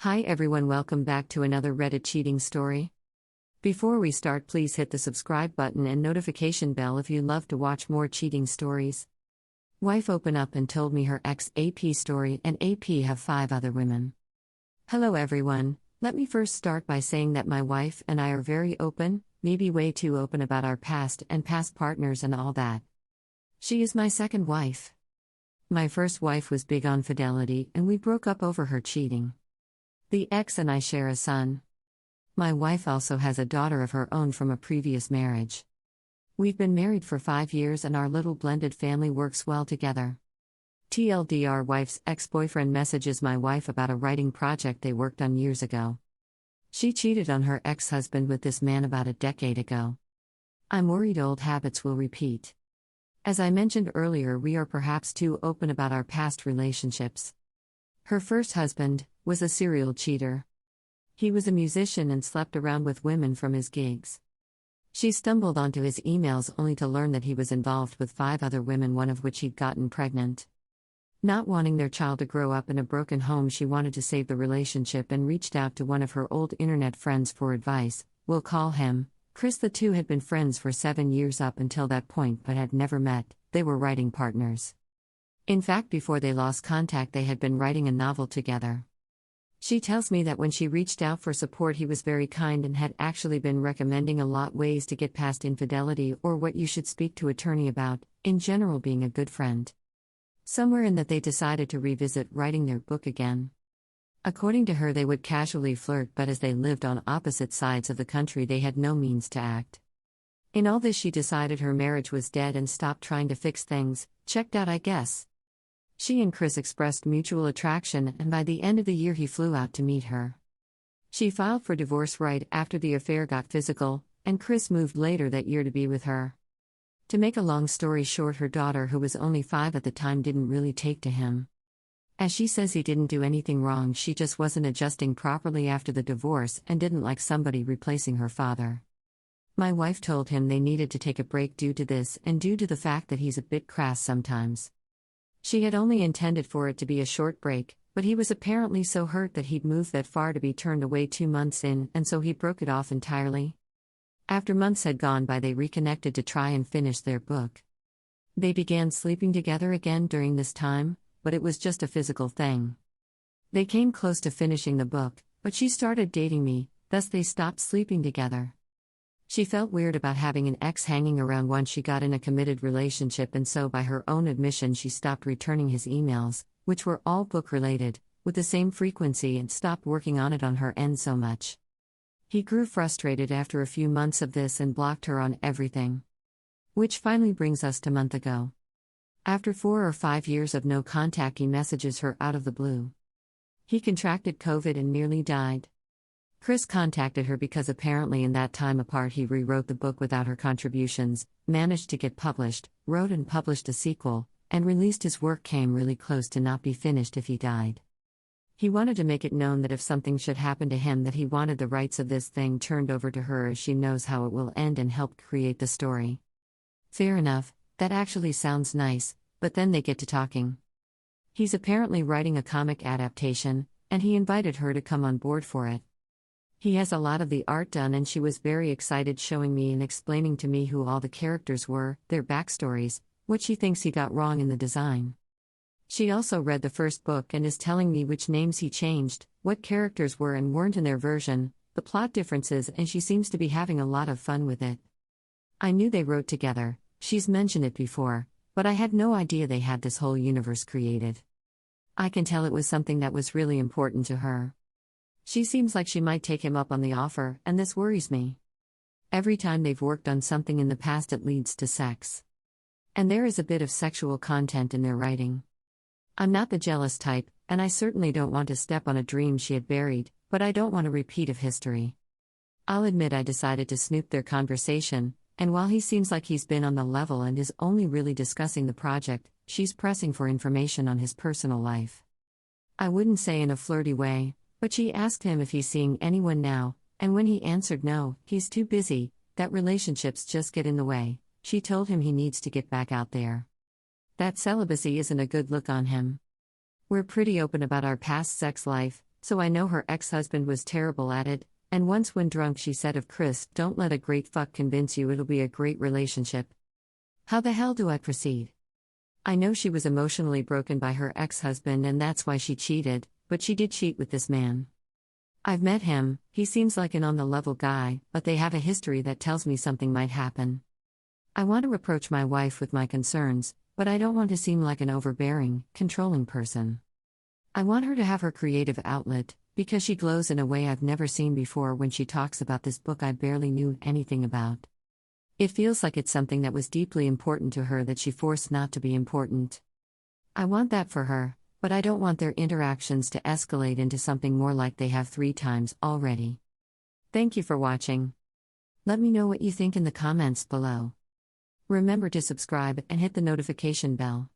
Hi everyone, welcome back to another Reddit cheating story. Before we start, please hit the subscribe button and notification bell if you love to watch more cheating stories. Wife opened up and told me her ex AP story, and AP have 5 other women. Hello everyone, let me first start by saying that my wife and I are very open, maybe way too open about our past and past partners and all that. She is my second wife. My first wife was big on fidelity and we broke up over her cheating. The ex and I share a son. My wife also has a daughter of her own from a previous marriage. We've been married for 5 years and our little blended family works well together. TLDR, wife's ex-boyfriend messages my wife about a writing project they worked on years ago. She cheated on her ex-husband with this man about a decade ago. I'm worried old habits will repeat. As I mentioned earlier, we are perhaps too open about our past relationships. Her first husband was a serial cheater. He was a musician and slept around with women from his gigs. She stumbled onto his emails only to learn that he was involved with 5 other women, one of which he'd gotten pregnant. Not wanting their child to grow up in a broken home, she wanted to save the relationship and reached out to one of her old internet friends for advice. We'll call him Chris. The two had been friends for 7 years up until that point but had never met. They were writing partners. In fact, before they lost contact, they had been writing a novel together. She tells me that when she reached out for support, he was very kind and had actually been recommending a lot ways to get past infidelity or what you should speak to attorney about, in general being a good friend. Somewhere in that they decided to revisit writing their book again. According to her, they would casually flirt, but as they lived on opposite sides of the country, they had no means to act. In all this, she decided her marriage was dead and stopped trying to fix things. Checked out, I guess. She and Chris expressed mutual attraction, and by the end of the year he flew out to meet her. She filed for divorce right after the affair got physical, and Chris moved later that year to be with her. To make a long story short, her daughter, who was only 5 at the time, didn't really take to him. As she says, he didn't do anything wrong, she just wasn't adjusting properly after the divorce and didn't like somebody replacing her father. My wife told him they needed to take a break due to this and due to the fact that he's a bit crass sometimes. She had only intended for it to be a short break, but he was apparently so hurt that he'd moved that far to be turned away 2 months in, and so he broke it off entirely. After months had gone by, they reconnected to try and finish their book. They began sleeping together again during this time, but it was just a physical thing. They came close to finishing the book, but she started dating me, thus they stopped sleeping together. She felt weird about having an ex hanging around once she got in a committed relationship, and so by her own admission she stopped returning his emails, which were all book-related, with the same frequency, and stopped working on it on her end so much. He grew frustrated after a few months of this and blocked her on everything. Which finally brings us to a month ago. After 4 or 5 years of no contact, he messages her out of the blue. He contracted COVID and nearly died. Chris contacted her because apparently in that time apart he rewrote the book without her contributions, managed to get published, wrote and published a sequel, and released his work came really close to not be finished if he died. He wanted to make it known that if something should happen to him, that he wanted the rights of this thing turned over to her, as she knows how it will end, and helped create the story. Fair enough, that actually sounds nice, but then they get to talking. He's apparently writing a comic adaptation, and he invited her to come on board for it. He has a lot of the art done, and she was very excited, showing me and explaining to me who all the characters were, their backstories, what she thinks he got wrong in the design. She also read the first book and is telling me which names he changed, what characters were and weren't in their version, the plot differences, and she seems to be having a lot of fun with it. I knew they wrote together, she's mentioned it before, but I had no idea they had this whole universe created. I can tell it was something that was really important to her. She seems like she might take him up on the offer, and this worries me. Every time they've worked on something in the past, it leads to sex. And there is a bit of sexual content in their writing. I'm not the jealous type, and I certainly don't want to step on a dream she had buried, but I don't want a repeat of history. I'll admit I decided to snoop their conversation, and while he seems like he's been on the level and is only really discussing the project, she's pressing for information on his personal life. I wouldn't say in a flirty way, but she asked him if he's seeing anyone now, and when he answered no, he's too busy, that relationships just get in the way, she told him he needs to get back out there. That celibacy isn't a good look on him. We're pretty open about our past sex life, So I know her ex-husband was terrible at it, and once when drunk she said of Chris, "Don't let a great fuck convince you it'll be a great relationship." How the hell do I proceed? I know she was emotionally broken by her ex-husband and that's why she cheated, but she did cheat with this man. I've met him, he seems like an on-the-level guy, but they have a history that tells me something might happen. I want to approach my wife with my concerns, but I don't want to seem like an overbearing, controlling person. I want her to have her creative outlet, because she glows in a way I've never seen before when she talks about this book I barely knew anything about. It feels like it's something that was deeply important to her that she forced not to be important. I want that for her, but I don't want their interactions to escalate into something more like they have 3 times already. Thank you for watching. Let me know what you think in the comments below. Remember to subscribe and hit the notification bell.